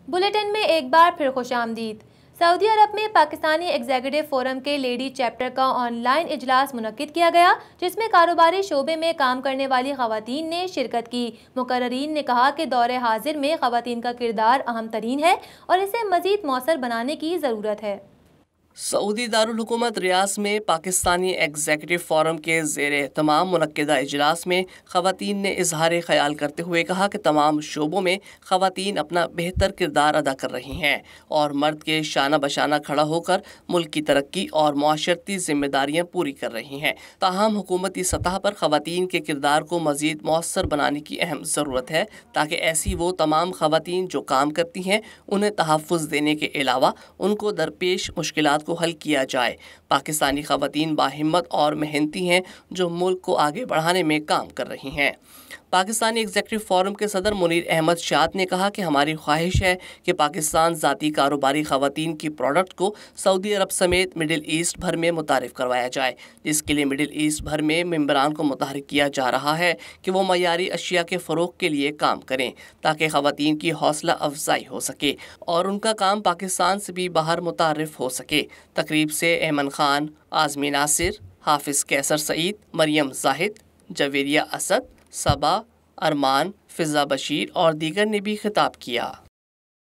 Bulletin میں ایک بار پھر خوش آمدید۔ سعودی عرب میں پاکستانی ایگزیکیٹیو فورم کے لیڈیز چیپٹر کا آن لائن اجلاس منعقد کیا گیا، جس میں کاروباری شعبے میں کام کرنے والی خواتین نے شرکت کی۔ مقررین نے کہا کہ دور حاضر میں خواتین کا کردار اہم ترین ہے اور اسے مزید مؤثر بنانے کی ضرورت ہے۔ سعودی دارالحکومت ریاض میں پاکستانی ایگزیکیٹیو فورم کے زیر اہتمام منعقدہ اجلاس میں خواتین نے اظہار خیال کرتے ہوئے کہا کہ تمام شعبوں میں خواتین اپنا بہتر کردار ادا کر رہی ہیں اور مرد کے شانہ بشانہ کھڑا ہو کر ملک کی ترقی اور معاشرتی ذمہ داریاں پوری کر رہی ہیں۔ تاہم حکومتی سطح پر خواتین کے کردار کو مزید مؤثر بنانے کی اہم ضرورت ہے تاکہ ایسی وہ تمام خواتین جو کام کرتی ہیں انہیں تحفظ دینے کے علاوہ ان کو درپیش مشکلات کو حل کیا جائے۔ پاکستانی خواتین باہمت اور محنتی ہیں جو ملک کو آگے بڑھانے میں کام کر رہی ہیں۔ پاکستانی ایگزیکٹو فورم کے صدر منیر احمد شاد نے کہا کہ ہماری خواہش ہے کہ پاکستان ذاتی کاروباری خواتین کی پروڈکٹ کو سعودی عرب سمیت مڈل ایسٹ بھر میں متعارف کروایا جائے، جس کے لیے مڈل ایسٹ بھر میں ممبران کو متحرک کیا جا رہا ہے کہ وہ معیاری اشیاء کے فروغ کے لیے کام کریں تاکہ خواتین کی حوصلہ افزائی ہو سکے اور ان کا کام پاکستان سے بھی باہر متعارف ہو سکے۔ تقریب سے ایمن خان، آزمی ناصر، حافظ کیسر سعید، مریم زاہد، جویریہ اسد، صبا، ارمان، فضا بشیر اور دیگر نے بھی خطاب کیا۔